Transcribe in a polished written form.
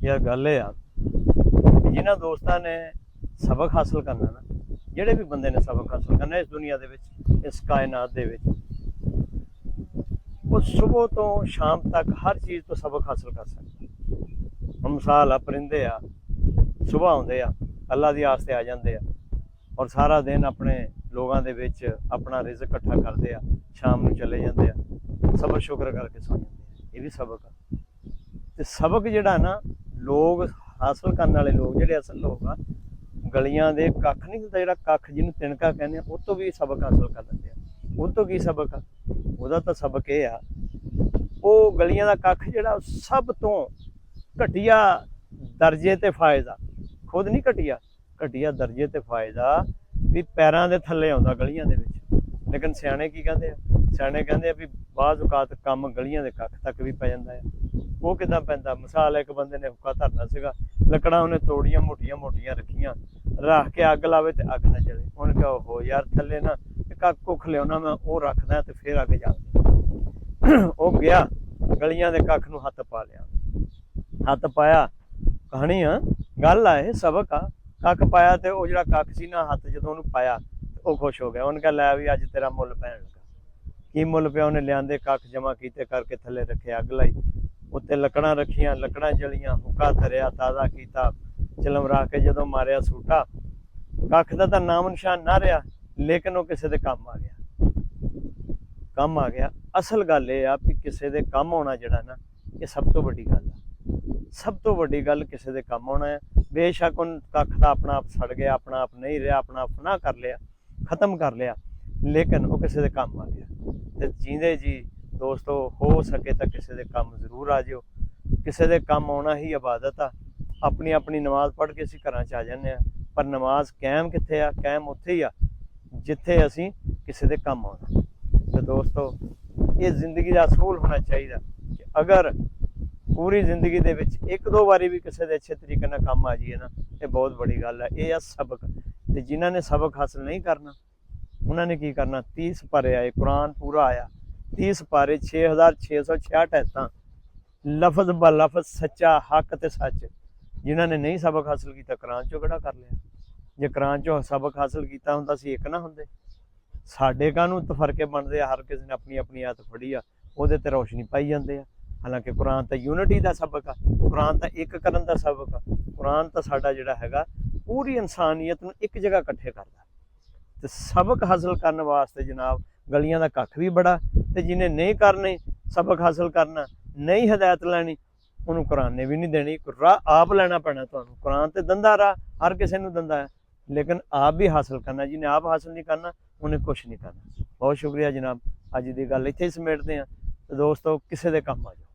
यार गल ये आ जिन्हां दोस्तां ने सबक हासिल करना ना, ਜਿਹੜੇ भी बंदे ने सबक हासिल करना इस दुनिया दे विच, इस कायनात दे विच, वो सुबह तो शाम तक हर चीज़ तो सबक हासिल कर सकता। हम मिसाल आ परिंदे आ, सुबह आउंदे आ, अल्लाह दी आस ते आ जांदे आ और सारा दिन अपने लोगों दे विच अपना रिज़्क इकट्ठा करते आ, शाम नूं चले जाते आ, सबर शुक्र करके सो जाते हैं। ये भी सबक आ। ते सबक जिहड़ा ना लोग हासिल करने वाले लोग जिहड़े असल लोग आ, गलियां दे कख नहीं हुंदा, जिहड़ा कख जिन्होंने तिनका कहने आ, उस तो भी सबक हासिल कर लेंदे आ। उस तो की सबक आ? उहदा तो सबक ये आ, वो गलियां दा कख जिहड़ा सब तो घटिया दर्जे ते फायदा, खुद नहीं घटिया, घटिया दर्जे ते फायदा भी पैरां दे थल्ले आउंदा गलियां दे विच। लेकिन सियाणे की कहंदे आ? सियाणे कहंदे आ भी बाज़ औकात कम गलियां दे कख तक भी पै जांदा है। वो किदां पैंदा? मिसाल एक बंदे ने हुक्का धरना सीगा, लकड़ां उन्हें तोड़ियां मोटियां मोटियां रखियां, रख के अग लावे ते अग ना जले। उन्हें कहा हो यार थल्ले ना कख कुख लियाउणा मैं, वो रखदा ते फिर अग जलदी। वो गया गलियां दे कख नूं हत्थ पा लिया, हत्थ पाया, कहानी आ, गल आ, ये सबक आ। कख पाया तो वह जो कख सी ना हत्थ जो उन्होंने पाया वो खुश हो गया। उन्हें कहा लै भी अज तेरा मुल पैन लगा। की मुल पिया? उन्हें लिया कख जमा किए करके थले रखे, अग लाई, उत्ते लकड़ां रखियां, लकड़ां जलियां, हुक्का धरिया, ताज़ा किया, चिलम रख के जो मारिया सूटा, कख का तो नाम निशान ना रहा, लेकिन वो किसी के काम आ गया, काम आ गया। असल गल ये आ भी किसी के काम आना जड़ा ना, ये सब तो वड्डी गल है। सब तो वड्डी गल किसी के काम आना है। बेशक उन कख का अपना आप सड़ गया, अपना आप नहीं रहा, अपना आप फना कर लिया, खत्म कर लिया, लेकिन वो किसी के काम आ गया। तो जींदे जी दोस्तों हो सके तो किसी के काम जरूर आ जाओ। किसी के काम आना ही इबादत आ। अपनी अपनी नमाज पढ़ के असीं घरां च आ जाने, पर नमाज कायम कित्थे आ? कायम उत्थे ही आ जिथे असीं किसी के काम आना। तो दोस्तों ये जिंदगी का असूल होना चाहिए कि अगर पूरी जिंदगी दे विच एक दो बारी भी किसी के अच्छे तरीके नाल काम आ जाइए ना, ये बहुत बड़ी गल है। ये आ सबक। तो जिन्होंने ने सबक हासिल नहीं करना, उन्होंने की करना? 30 पारे आए, कुरान पूरा आया, 30 पारे, 6666 ऐतां, लफज ब लफज सच्चा हक ते सच। जिन्होंने नहीं सबक हासिल किया कुरान चो कड़ा कर लिया। जे कुरान चो सबक हासिल किया हुंदा सी एक ना हुंदे। साडे काहनूं तफरके बनदे आ? हर किसी ने अपनी अपनी आदत फड़ी आ, उहदे ते रोशनी पाई जांदे आ। हालांकि कुरान तो यूनिटी का सबक आ, कुरान तो एक करन दा सबक आ। कुरान तो साडा जिहड़ा हैगा पूरी इंसानियत नूं एक जगह इकट्ठे करदा। तो सबक हासिल करने वास्ते जनाब गलियां दा कख भी बड़ा, तो जिन्हें नहीं करने सबक हासिल करना, नहीं हिदायत लैनी, उन्होंने कुरान ने भी नहीं देनी। राह आप लैना पैना तुहानूं। कुरान तो दंदा राह, हर किसी नूं दंदा है, लेकिन आप भी हासिल करना। जिन्हें आप हासिल नहीं करना उन्हें कुछ नहीं करना। बहुत शुक्रिया जनाब, अज की गल इत्थे ही समेटते हैं। तो दोस्तों किसी के काम आ जाओ।